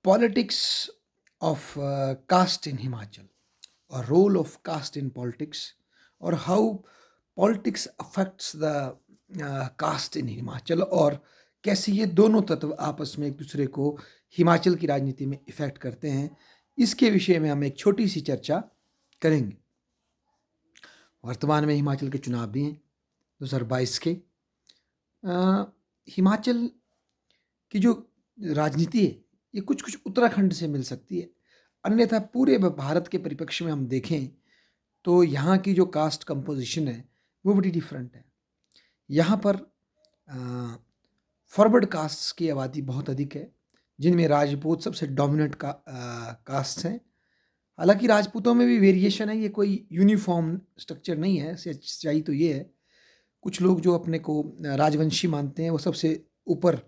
Politics of caste in Himachal, or role of caste in politics, or how politics affects the caste in Himachal, और कैसे ये दोनों तत्व आपस में एक दूसरे को हिमाचल की राजनीति में इफेक्ट करते हैं, इसके विषय में हम एक छोटी सी चर्चा करेंगे। वर्तमान में हिमाचल के चुनाव भी हैं 2022 के। हिमाचल की जो राजनीति है ये कुछ कुछ उत्तराखंड से मिल सकती है, अन्यथा पूरे भारत के परिप्रेक्ष्य में हम देखें तो यहाँ की जो कास्ट कंपोजिशन है वो बड़ी डिफरेंट है। यहाँ पर फॉरवर्ड कास्ट की आबादी बहुत अधिक है, जिनमें राजपूत सबसे डोमिनेंट कास्ट हैं। हालांकि राजपूतों में भी वेरिएशन है, ये कोई यूनिफॉर्म स्ट्रक्चर नहीं है। सच्चाई तो ये है, कुछ लोग जो अपने को राजवंशी मानते हैं वो सबसे ऊपर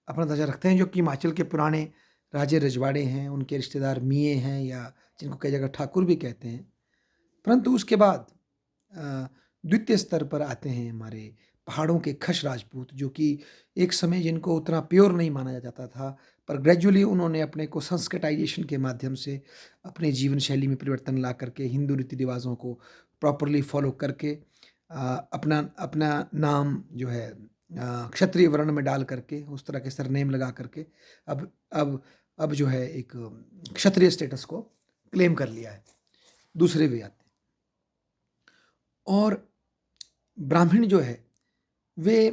अपना दर्जा रखते हैं, जो कि हिमाचल के पुराने राजे रजवाड़े हैं, उनके रिश्तेदार मिये हैं, या जिनको कई जगह ठाकुर भी कहते हैं। परंतु उसके बाद द्वितीय स्तर पर आते हैं हमारे पहाड़ों के खश राजपूत, जो कि एक समय जिनको उतना प्योर नहीं माना जाता था, पर ग्रेजुअली उन्होंने अपने को संस्कृताइजेशन के माध्यम से अपने जीवन शैली में परिवर्तन ला करके हिंदू रीति रिवाजों को प्रॉपरली फॉलो करके अपना अपना नाम जो है क्षत्रिय वर्ण में डाल करके, उस तरह के सरनेम लगा करके अब अब अब जो है एक क्षत्रिय स्टेटस को क्लेम कर लिया है। दूसरे वे आते हैं, और ब्राह्मण जो है वे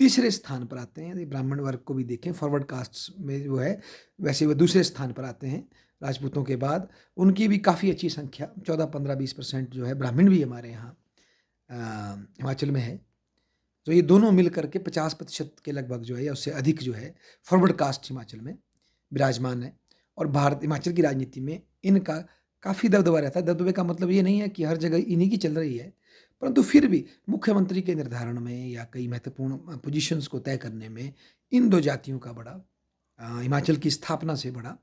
तीसरे स्थान पर आते हैं। यदि ब्राह्मण वर्ग को भी देखें फॉरवर्ड कास्ट में जो है, वैसे वे दूसरे स्थान पर आते हैं राजपूतों के बाद। उनकी भी काफ़ी अच्छी संख्या 14-15-20% जो है ब्राह्मण भी हमारे यहाँ हिमाचल में है। तो ये दोनों मिल करके 50% के लगभग जो है या उससे अधिक जो है फॉरवर्ड कास्ट हिमाचल में विराजमान है। और भारत हिमाचल की राजनीति में इनका काफ़ी दबदबा रहता है। दबदबे का मतलब ये नहीं है कि हर जगह इन्हीं की चल रही है, परंतु फिर भी मुख्यमंत्री के निर्धारण में या कई महत्वपूर्ण पोजीशंस को तय करने में इन दो जातियों का बड़ा हिमाचल की स्थापना से बड़ा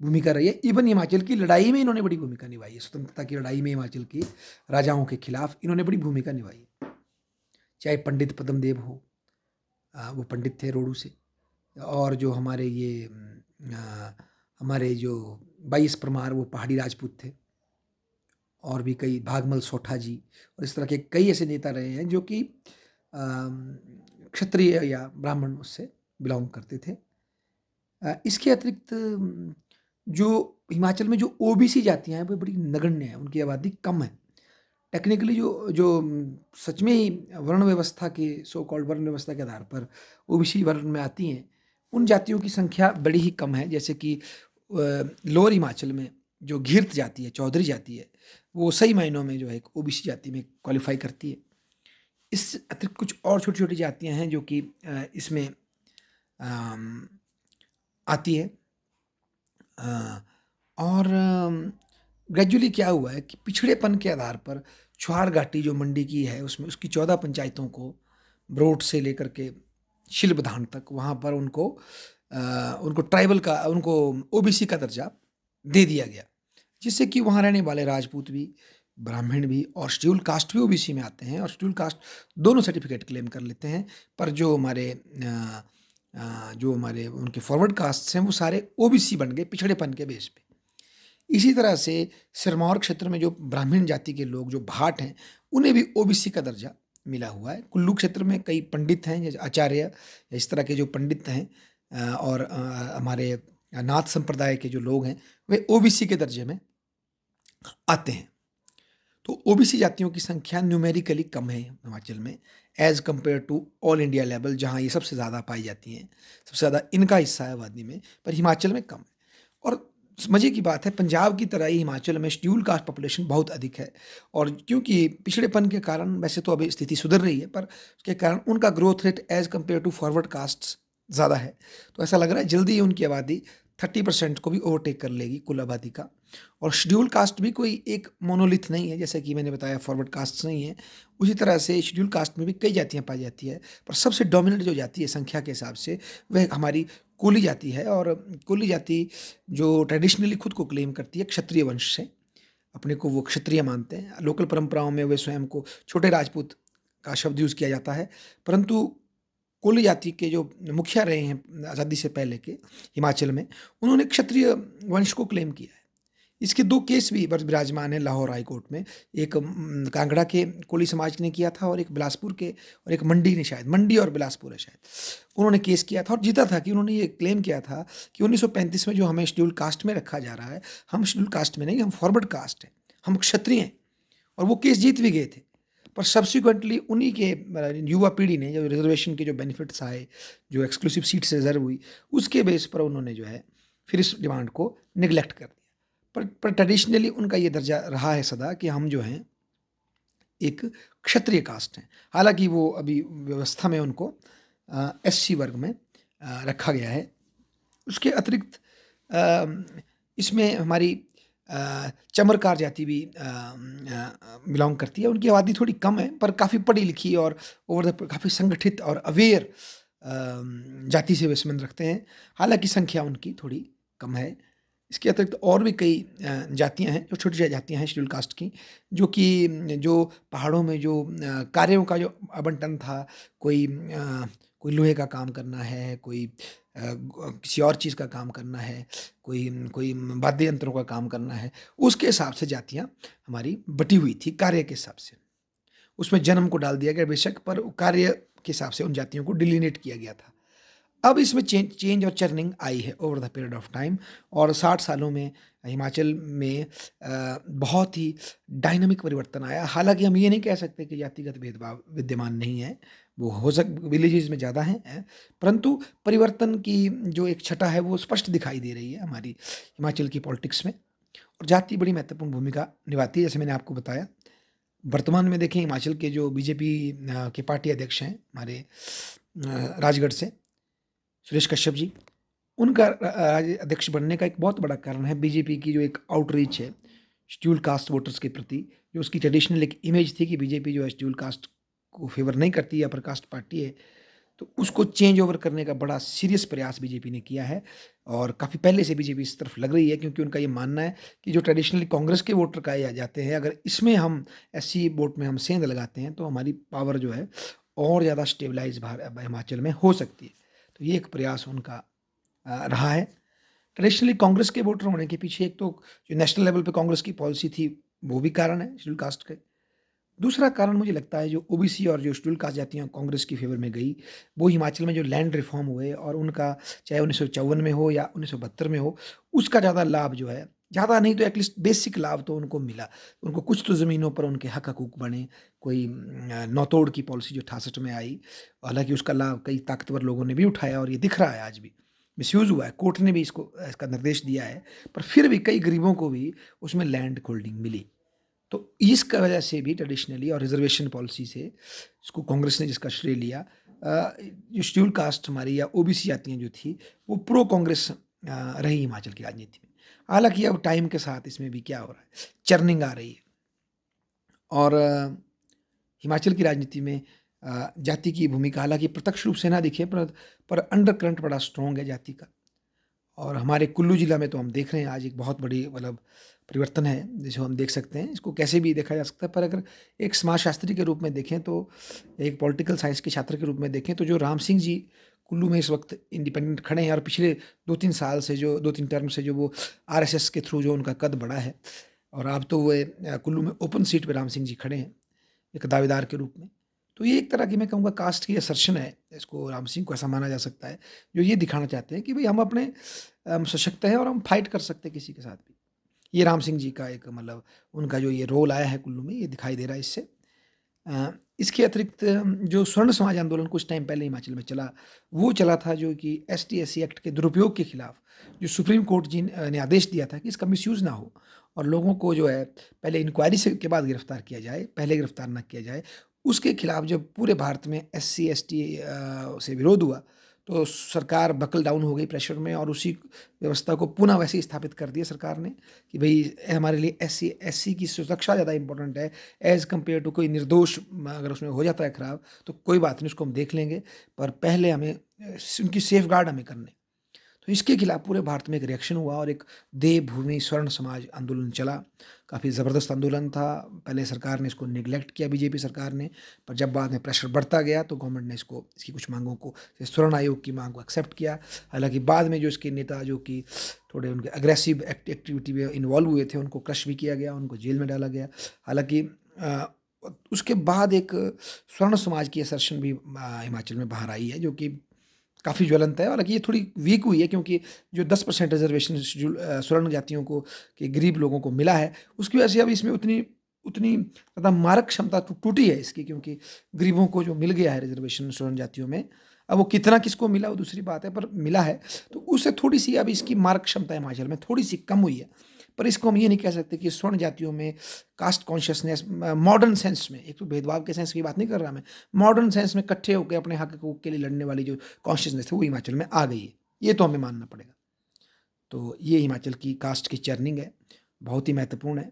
भूमिका रही है। इवन हिमाचल की लड़ाई में इन्होंने बड़ी भूमिका निभाई है। स्वतंत्रता की लड़ाई में हिमाचल की राजाओं के खिलाफ इन्होंने बड़ी भूमिका निभाई है। चाहे पंडित पद्मदेव हो, वो पंडित थे रोडू से, और जो हमारे ये हमारे जो 22 परमार वो पहाड़ी राजपूत थे, और भी कई भागमल सोठा जी, और इस तरह के कई ऐसे नेता रहे हैं जो कि क्षत्रिय या ब्राह्मण उससे बिलोंग करते थे। इसके अतिरिक्त जो हिमाचल में जो ओबीसी जातियां हैं वो बड़ी नगण्य हैं, उनकी आबादी कम है। टेक्निकली जो जो सच में ही वर्ण व्यवस्था के सो कॉल्ड वर्ण व्यवस्था के आधार पर ओबीसी वर्ण में आती हैं, उन जातियों की संख्या बड़ी ही कम है। जैसे कि लोअर हिमाचल में जो घीर्त जाति है, चौधरी जाति है, वो सही मायनों में जो है एक ओबीसी जाति में क्वालिफाई करती है। इस अतिरिक्त कुछ और छोटी छोटी जातियां हैं जो कि इसमें आती है। और ग्रेजुअली क्या हुआ है कि पिछड़ेपन के आधार पर छुआड़ घाटी जो मंडी की है उसमें उसकी 14 पंचायतों को ब्रोड से लेकर के शिलबधान तक वहाँ पर उनको ट्राइबल का, उनको ओबीसी का दर्जा दे दिया गया, जिससे कि वहाँ रहने वाले राजपूत भी, ब्राह्मण भी और शेड्यूल कास्ट भी ओबीसी में आते हैं, और शेड्यूल कास्ट दोनों सर्टिफिकेट क्लेम कर लेते हैं। पर जो हमारे उनके फॉरवर्ड कास्ट हैं वो सारे ओबीसी बन गए पिछड़ेपन के बेस पे। इसी तरह से सिरमौर क्षेत्र में जो ब्राह्मण जाति के लोग जो भाट हैं उन्हें भी ओबीसी का दर्जा मिला हुआ है। कुल्लू क्षेत्र में कई पंडित हैं, जैसे आचार्य, इस तरह के जो पंडित हैं और हमारे नाथ संप्रदाय के जो लोग हैं वे ओबीसी के दर्जे में आते हैं। तो ओबीसी जातियों की संख्या न्यूमेरिकली कम है हिमाचल में as compare to all India level, जहाँ ये सबसे ज़्यादा पाई जाती हैं, सबसे ज़्यादा इनका हिस्सा है आबादी में, पर हिमाचल में कम है। और मज़े की बात है, पंजाब की तरह ही हिमाचल में शेड्यूल कास्ट पॉपुलेशन बहुत अधिक है, और क्योंकि पिछड़ेपन के कारण, वैसे तो अभी स्थिति सुधर रही है, पर उसके कारण उनका growth rate as compare to forward caste ज़्यादा है। तो ऐसा लग रहा है जल्दी उनकी आबादी 30% को भी ओवरटेक कर लेगी कुल आबादी का। और शेड्यूल कास्ट भी कोई एक मोनोलिथ नहीं है, जैसे कि मैंने बताया फॉरवर्ड कास्ट नहीं है, उसी तरह से शेड्यूल कास्ट में भी कई जातियाँ पाई जाती है, पर सबसे डोमिनेंट जो जाति है संख्या के हिसाब से वह हमारी कोली जाति है। और कोली जाति जो ट्रेडिशनली खुद को क्लेम करती है क्षत्रिय वंश से, अपने को वो क्षत्रिय मानते हैं। लोकल परंपराओं में वे स्वयं को छोटे राजपूत का शब्द यूज़ किया जाता है, परंतु कोली जाति के जो मुखिया रहे हैं आज़ादी से पहले के हिमाचल में, उन्होंने क्षत्रिय वंश को क्लेम किया है। इसके 2 केस भी विराजमान हैं लाहौर हाई कोर्ट में। एक कांगड़ा के कोली समाज ने किया था और एक बिलासपुर के और एक मंडी ने, शायद मंडी और बिलासपुर है शायद, उन्होंने केस किया था और जीता था कि उन्होंने ये क्लेम किया था कि 1935 में जो हमें शेड्यूल कास्ट में रखा जा रहा है, हम शेड्यूल कास्ट में नहीं, हम फॉरवर्ड कास्ट हैं, हम क्षत्रिय हैं। और वो केस जीत भी गए थे। पर सब्सिक्वेंटली उन्हीं के युवा पीढ़ी ने, जो रिजर्वेशन के जो बेनिफिट्स आए, जो एक्सक्लूसिव सीट्स रिजर्व हुई, उसके बेस पर उन्होंने जो है फिर इस डिमांड को निगलेक्ट कर दिया। पर ट्रेडिशनली उनका ये दर्जा रहा है सदा कि हम जो हैं एक क्षत्रिय कास्ट हैं। हालांकि वो अभी व्यवस्था में उनको एससी वर्ग में रखा गया है। उसके अतिरिक्त इसमें हमारी चमरकार जाति भी बिलोंग करती है। उनकी आबादी थोड़ी कम है पर काफ़ी पढ़ी लिखी और ओवर द काफ़ी संगठित और अवेयर जाति से वे संबंध रखते हैं। हालांकि संख्या उनकी थोड़ी कम है। इसके अतिरिक्त और भी कई जातियाँ हैं, जो छोटी जातियाँ हैं शेड्यूल कास्ट की, जो कि जो पहाड़ों में जो कार्यों का जो आवंटन था, कोई लोहे का काम करना है, कोई किसी और चीज़ का काम करना है, कोई कोई वाद्य यंत्रों का काम करना है, उसके हिसाब से जातियाँ हमारी बटी हुई थी कार्य के हिसाब से। उसमें जन्म को डाल दिया गया बेशक, पर कार्य के हिसाब से उन जातियों को डिलिनेट किया गया था। अब इसमें चेंज और चर्निंग आई है over the period of time और 60 सालों में हिमाचल में बहुत ही डायनामिक परिवर्तन आया। हालांकि हम ये नहीं कह सकते कि जातिगत भेदभाव विद्यमान नहीं है, वो हो विलेजेस में ज़्यादा हैं, परंतु परिवर्तन की जो एक छटा है वो स्पष्ट दिखाई दे रही है हमारी हिमाचल की पॉलिटिक्स में। और जाति बड़ी महत्वपूर्ण भूमिका निभाती है, जैसे मैंने आपको बताया। वर्तमान में देखें, हिमाचल के जो बीजेपी के पार्टी अध्यक्ष हैं हमारे राजगढ़ से सुरेश कश्यप जी, उनका अध्यक्ष बनने का एक बहुत बड़ा कारण है बीजेपी की जो एक आउटरीच है शेड्यूल कास्ट वोटर्स के प्रति। जो उसकी ट्रेडिशनल एक इमेज थी कि बीजेपी जो है शेड्यूल कास्ट को फेवर नहीं करती, अपर कास्ट पार्टी है, तो उसको चेंज ओवर करने का बड़ा सीरियस प्रयास बीजेपी ने किया है और काफ़ी पहले से बीजेपी इस तरफ लग रही है, क्योंकि उनका ये मानना है कि जो ट्रेडिशनली कांग्रेस के वोटर कहे जाते हैं, अगर इसमें हम एससी वोट में हम सेंध लगाते हैं तो हमारी पावर जो है और ज़्यादा स्टेबलाइज हिमाचल में हो सकती है। तो ये एक प्रयास उनका रहा है। ट्रेडिशनली कांग्रेस के वोटर होने के पीछे एक तो जो नेशनल लेवल पे कांग्रेस की पॉलिसी थी वो भी कारण है शेड्यूल कास्ट के। दूसरा कारण मुझे लगता है जो ओबीसी और जो शेड्यूल कास्ट जातियाँ कांग्रेस की फेवर में गई, वो हिमाचल में जो लैंड रिफॉर्म हुए और उनका चाहे 1954 में हो या 1972 में हो, उसका ज़्यादा लाभ जो है, ज़्यादा नहीं तो एटलीस्ट बेसिक लाभ तो उनको मिला। उनको कुछ तो ज़मीनों पर उनके हक हकूक बने। कोई नौतोड़ की पॉलिसी जो 68 में आई, हालांकि उसका लाभ कई ताकतवर लोगों ने भी उठाया और ये दिख रहा है आज भी, मिसयूज़ हुआ है, कोर्ट ने भी इसका निर्देश दिया है, पर फिर भी कई गरीबों को भी उसमें लैंड होल्डिंग मिली। तो इसका वजह से भी ट्रेडिशनली और रिजर्वेशन पॉलिसी से इसको कांग्रेस ने जिसका श्रेय लिया, जो शेड्यूल कास्ट हमारी या ओबीसी जातियाँ जो थी वो प्रो कांग्रेस रही हिमाचल की राजनीति में। हालांकि अब टाइम के साथ इसमें भी क्या हो रहा है, चर्निंग आ रही है और हिमाचल की राजनीति में जाति की भूमिका हालांकि प्रत्यक्ष रूप से ना दिखे, पर अंडर करंट बड़ा स्ट्रॉन्ग है जाति का। और हमारे कुल्लू जिला में तो हम देख रहे हैं आज एक बहुत बड़ी मतलब परिवर्तन है जिसे हम देख सकते हैं। इसको कैसे भी देखा जा सकता है, पर अगर एक समाजशास्त्री के रूप में देखें, तो एक पॉलिटिकल साइंस के छात्र के रूप में देखें, तो जो राम सिंह जी कुल्लू में इस वक्त इंडिपेंडेंट खड़े हैं और पिछले 2-3 साल से जो 2-3 टर्म से जो वो आरएसएस के थ्रू जो उनका कद बढ़ा है, और अब तो वो कुल्लू में ओपन सीट पे राम सिंह जी खड़े हैं एक दावेदार के रूप में। तो ये एक तरह की मैं कहूँगा कास्ट की असर्शन है, इसको राम सिंह को ऐसा माना जा सकता है, जो ये दिखाना चाहते हैं कि भाई हम अपने सशक्त हैं और हम फाइट कर सकते हैं किसी के साथ भी। ये राम सिंह जी का एक मतलब उनका जो ये रोल आया है कुल्लू में, ये दिखाई दे रहा है इससे। इसके अतिरिक्त जो स्वर्ण समाज आंदोलन कुछ टाइम पहले हिमाचल में चला, वो चला था जो कि ST/SC एक्ट के दुरुपयोग के खिलाफ, जो सुप्रीम कोर्ट जी ने आदेश दिया था कि इसका मिसयूज़ ना हो और लोगों को जो है पहले इंक्वायरी से के बाद गिरफ्तार किया जाए, पहले गिरफ्तार ना किया जाए। उसके खिलाफ जब पूरे भारत में SC/ST से विरोध हुआ, तो सरकार बकल डाउन हो गई प्रेशर में और उसी व्यवस्था को पुनः वैसे ही स्थापित कर दिया सरकार ने कि भाई हमारे लिए SC/SC की सुरक्षा ज़्यादा इंपॉर्टेंट है एज़ कम्पेयर टू कोई निर्दोष। अगर उसमें हो जाता है खराब तो कोई बात नहीं, उसको हम देख लेंगे, पर पहले हमें उनकी सेफ गार्ड हमें करने। तो इसके खिलाफ पूरे भारत में एक रिएक्शन हुआ और एक देवभूमि स्वर्ण समाज आंदोलन चला। काफ़ी ज़बरदस्त आंदोलन था। पहले सरकार ने इसको नेग्लेक्ट किया, बीजेपी सरकार ने, पर जब बाद में प्रेशर बढ़ता गया तो गवर्नमेंट ने इसकी कुछ मांगों को, जैसे स्वर्ण आयोग की मांग को एक्सेप्ट किया। हालाँकि बाद में जो इसके नेता जो कि थोड़े उनके अग्रेसिव एक्टिविटी में इन्वॉल्व हुए थे, उनको क्रश भी किया गया, उनको जेल में डाला गया। हालाँकि उसके बाद एक स्वर्ण समाज की असर्शन भी हिमाचल में बाहर आई है, जो कि काफ़ी ज्वलंत है। हालाँकि ये थोड़ी वीक हुई है क्योंकि जो 10% रिज़र्वेशन शेड्यूल स्वर्ण जातियों को, के गरीब लोगों को मिला है, उसकी वजह से अब इसमें उतनी उतनी ज़्यादा मारक क्षमता टूटी है इसकी, क्योंकि गरीबों को जो मिल गया है रिज़र्वेशन स्वर्ण जातियों में, अब वो कितना किसको मिला वो दूसरी बात है, पर मिला है। तो उससे थोड़ी-सी अब इसकी मारक क्षमता हिमाचल में थोड़ी-सी कम हुई है। पर इसको हम ये नहीं कह सकते कि स्वर्ण जातियों में कास्ट कॉन्शियसनेस मॉडर्न सेंस में, एक तो भेदभाव के सेंस की बात नहीं कर रहा मैं, मॉडर्न सेंस में इकट्ठे होकर अपने हक के लिए लड़ने वाली जो कॉन्शियसनेस है वो हिमाचल में आ गई है। ये तो हमें मानना पड़ेगा। तो ये हिमाचल की कास्ट की चर्निंग है, बहुत ही महत्वपूर्ण है।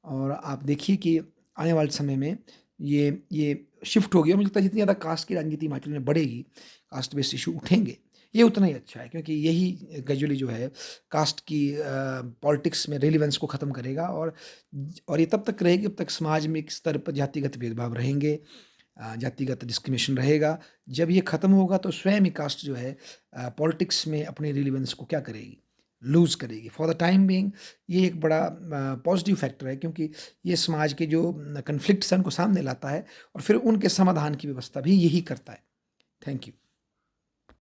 और आप देखिए कि आने वाले समय में ये शिफ्ट होगी और मुझे लगता है जितनी ज़्यादा कास्ट की राजनीति हिमाचल में बढ़ेगी, कास्ट बेस्ड इशू उठेंगे, ये उतना ही अच्छा है, क्योंकि यही ग्रेजुअली जो है कास्ट की पॉलिटिक्स में रेलेवेंस को ख़त्म करेगा। और ये तब तक रहेगी जब तक समाज में एक स्तर पर जातिगत भेदभाव रहेंगे, जातिगत डिस्क्रिमिनेशन रहेगा। जब ये ख़त्म होगा तो स्वयं ही कास्ट जो है पॉलिटिक्स में अपने रेलेवेंस को क्या करेगी, लूज़ करेगी। फॉर द टाइम बीइंग ये एक बड़ा पॉजिटिव फैक्टर है, क्योंकि ये समाज के जो कन्फ्लिक्ट्स हैं उनको सामने लाता है और फिर उनके समाधान की व्यवस्था भी यही करता है। Thank you.